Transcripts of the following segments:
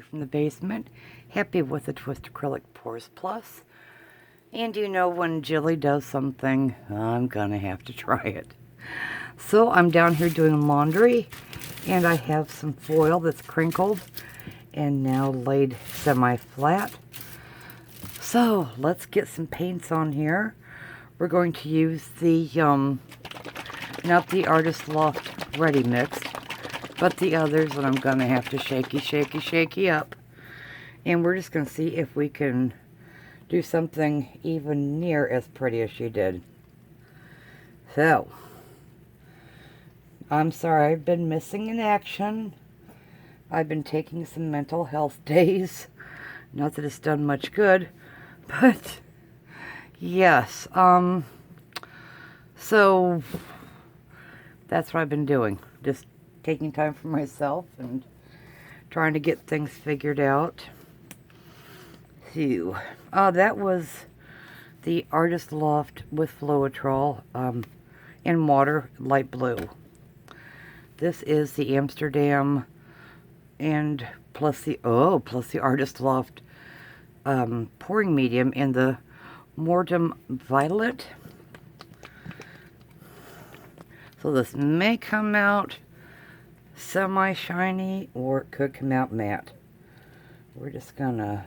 From the basement, happy with the Twist Acrylic Pores Plus. And you know, when Gilly does something, I'm gonna have to try it. So I'm down here doing laundry, and I have some foil that's crinkled and now laid semi-flat. So let's get some paints on here. We're going to use the, not the Artist Loft Ready Mix, but the others that I'm gonna have to shaky up. And we're just gonna see if we can do something even near as pretty as she did. So, I'm sorry I've been missing in action. I've been taking some mental health days. Not that it's done much good, but yes, so that's what I've been doing. Just taking time for myself and trying to get things figured out. Phew. That was the Artist Loft with Floetrol in water, light blue. This is the Amsterdam and plus the Artist Loft pouring medium in the Mortuum Violet. So this may come out semi-shiny, or it could come out matte. We're just gonna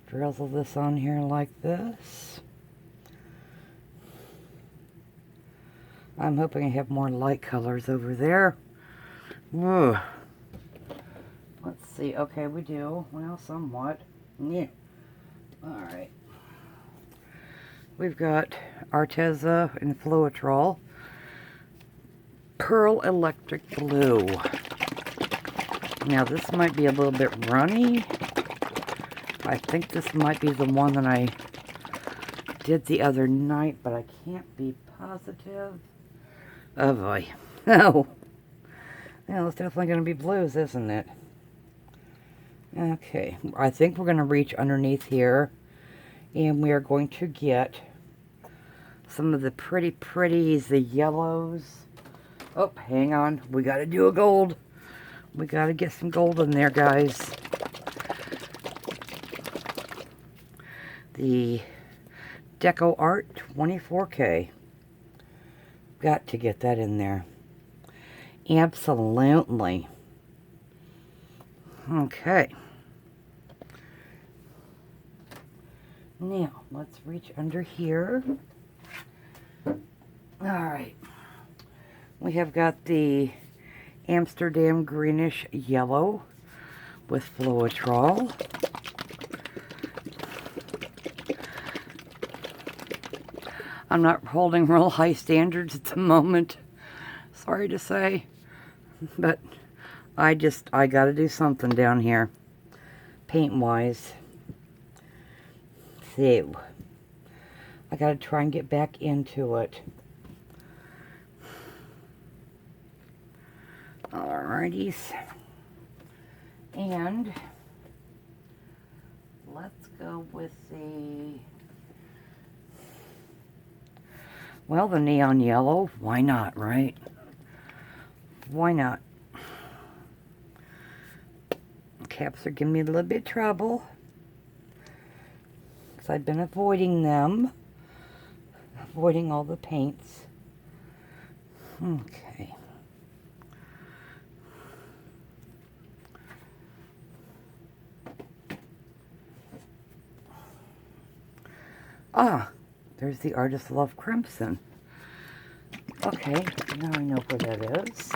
drizzle this on here like this. I'm hoping I have more light colors over there. Ugh. Let's see. Okay, we do. Well, somewhat. Yeah. Alright. We've got Arteza and Floetrol. Pearl Electric Blue. Now this might be a little bit runny. I think this might be the one that I did the other night, but I can't be positive. Oh boy. Oh. Yeah, it's definitely going to be blues, isn't it? Okay. I think we're going to reach underneath here, and we are going to get some of the pretties, the yellows. Oh, hang on. We got to do a gold. We got to get some gold in there, guys. The Deco Art 24K. Got to get that in there. Absolutely. Okay. Now, let's reach under here. Alright. We have got the Amsterdam Greenish Yellow with Floetrol. I'm not holding real high standards at the moment. Sorry to say. But I gotta do something down here. Paint-wise. So, I gotta try and get back into it. Alrighties. And let's go with the, well, the neon yellow. Why not, right? Why not? Caps are giving me a little bit of trouble, because I've been avoiding them. Avoiding all the paints. Okay. Ah, there's the Artist Love Crimson. Okay, now I know where that is.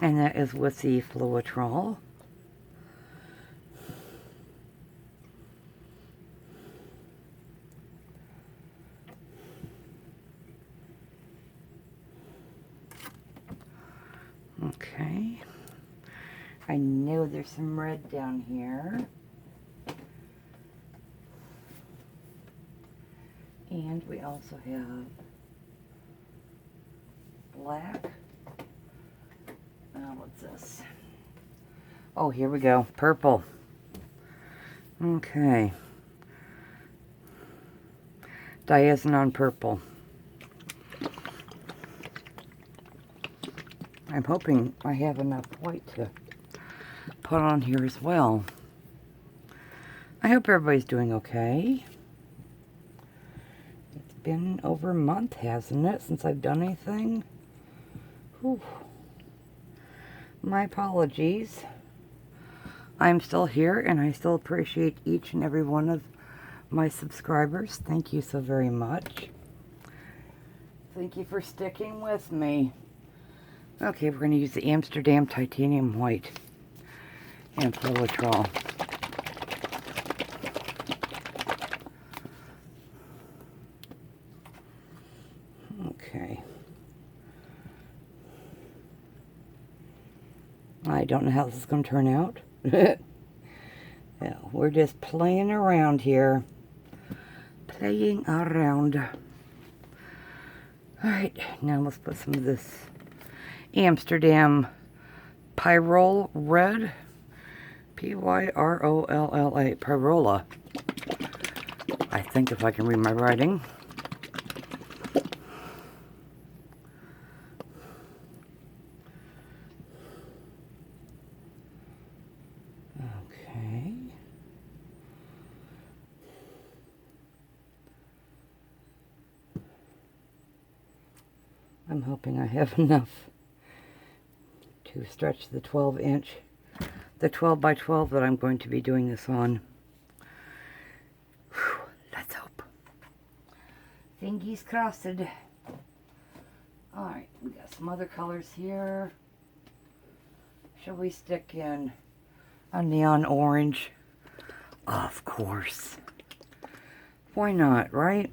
And that is with the Floetrol. Okay. I know there's some red down here. And we also have black. What's this? Oh, here we go. Purple. Okay. Diazinon purple. I'm hoping I have enough white to put on here as well. I hope everybody's doing okay. It's been over a month, hasn't it, since I've done anything? Whew. My apologies. I'm still here, and I still appreciate each and every one of my subscribers. Thank you so very much. Thank you for sticking with me. Okay, we're going to use the Amsterdam Titanium White and Floetrol. Okay. I don't know how this is going to turn out. Yeah, we're just playing around here. Playing around. Alright, now let's put some of this Amsterdam Pyrolla Red. Pyrolla. Pyrolla. I think, if I can read my writing. Okay. I'm hoping I have enough to stretch the 12-inch, the 12 by 12 that I'm going to be doing this on. Whew, let's hope. Fingers crossed. Alright, we got some other colors here. Shall we stick in a neon orange? Of course. Why not, right?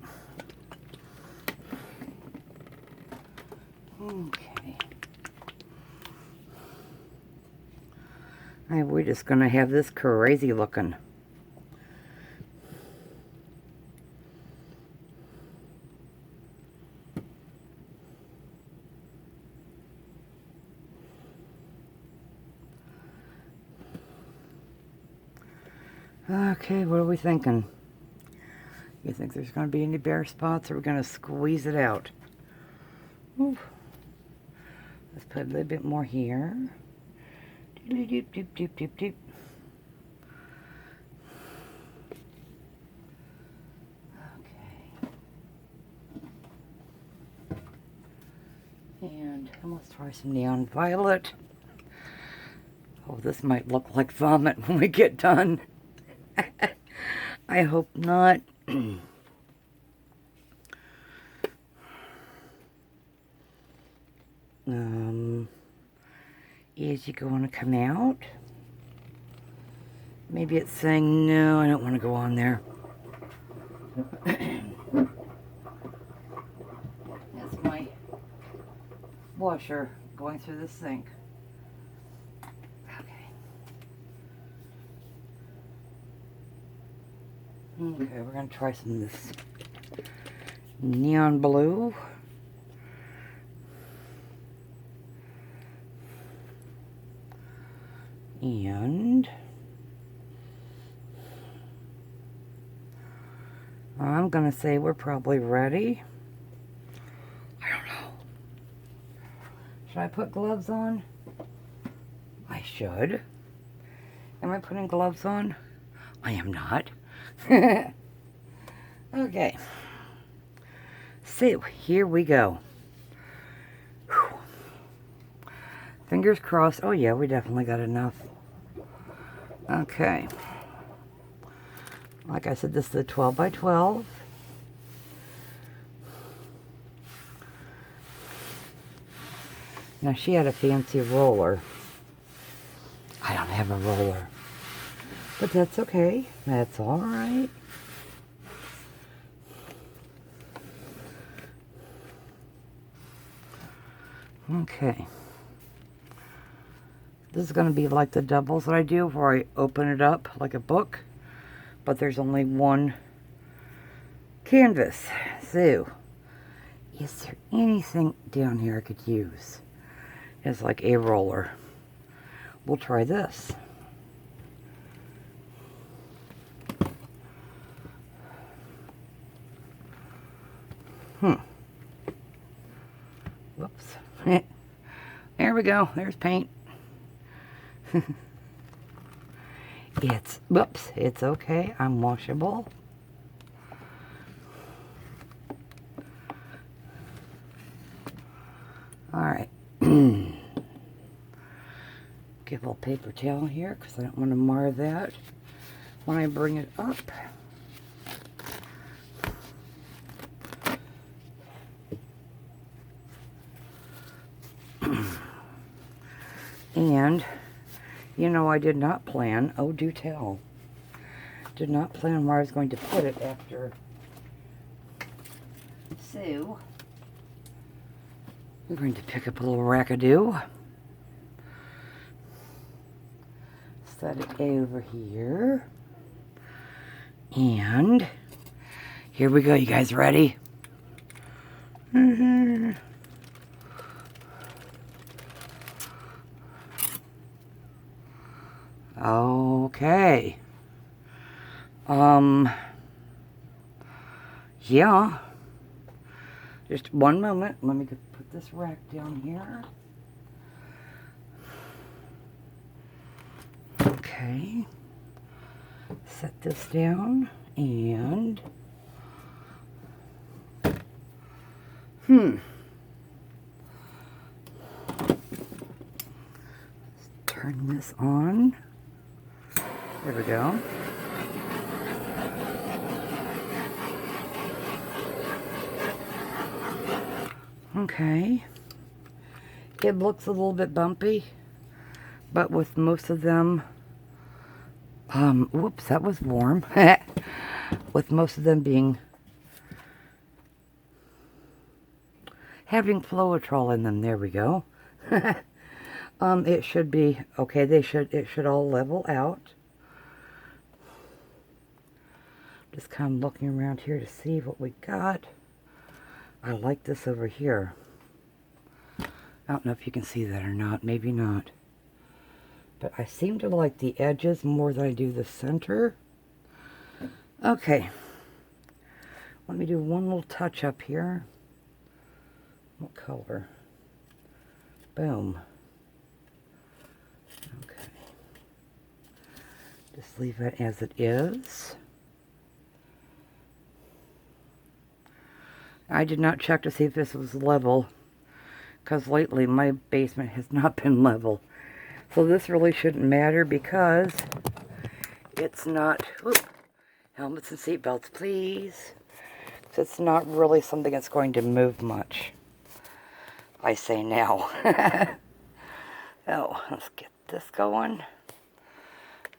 Okay. We're just going to have this crazy looking. Okay, what are we thinking? You think there's going to be any bare spots, or we're going to squeeze it out? Ooh. Let's put a little bit more here. Doop, doop, doop, doop, doop, doop. Okay. And let's try some neon violet. Oh, this might look like vomit when we get done. I hope not. Is it going to come out? Maybe it's saying no, I don't want to go on there. That's my washer going through the sink. Okay, we're going to try some of this neon blue. And I'm going to say we're probably ready. I don't know. Should I put gloves on? I should. Am I putting gloves on? I am not. Okay. So, here we go. Whew. Fingers crossed. Oh yeah, we definitely got enough. Okay. Like I said, this is the 12 by 12. Now, she had a fancy roller. I don't have a roller. But that's okay. That's all right. Okay. This is going to be like the doubles that I do, where I open it up like a book, but there's only one canvas. So, is there anything down here I could use as like a roller? We'll try this. Whoops. There we go. There's paint. Whoops, it's okay. I'm washable. Alright. Get a little paper towel here because I don't want to mar that when I bring it up. And, you know, I did not plan, oh do tell, did not plan where I was going to put it after. So, I'm going to pick up a little rackadoo. Set it over here. And, here we go, you guys ready? Okay. Yeah. Just one moment. Let me put this rack down here. Okay. Set this down and let's turn this on. There we go. Okay. It looks a little bit bumpy, but with most of them, whoops, that was warm. With most of them being, having Floetrol in them, there we go. It should be, okay, it should all level out. Just kind of looking around here to see what we got. I like this over here. I don't know if you can see that or not. Maybe not. But I seem to like the edges more than I do the center. Okay. Let me do one little touch up here. What color? Boom. Okay. Just leave that as it is. I did not check to see if this was level, because lately my basement has not been level. So this really shouldn't matter because it's not, whoop, helmets and seatbelts please. So it's not really something that's going to move much, I say now. Oh, let's get this going.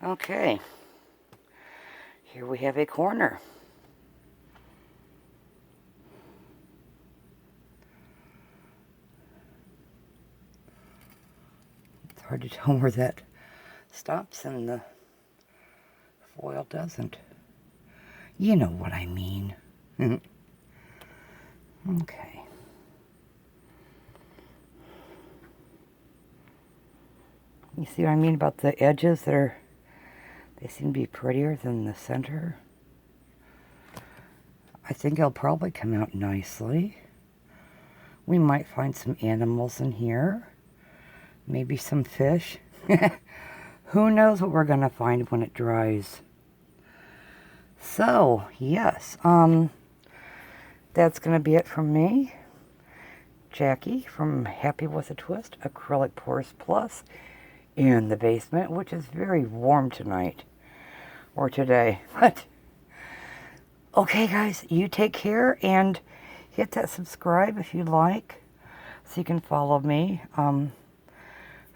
Okay, here we have a corner. Hard to tell where that stops and the foil doesn't. You know what I mean. Okay. You see what I mean about the edges that are, they seem to be prettier than the center. I think it'll probably come out nicely. We might find some animals in here. Maybe some fish. Who knows what we're going to find when it dries. So, yes. That's going to be it from me. Jackie from Happy with a Twist Acrylic Pours Plus in the basement, which is very warm tonight. Or today. But, okay guys, you take care and hit that subscribe if you like. So you can follow me.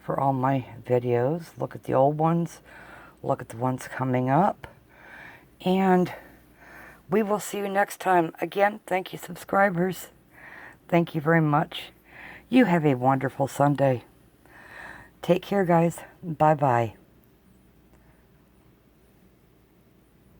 For all my videos. Look at the old ones. Look at the ones coming up. And we will see you next time. Again, thank you, subscribers. Thank you very much. You have a wonderful Sunday. Take care, guys. Bye-bye.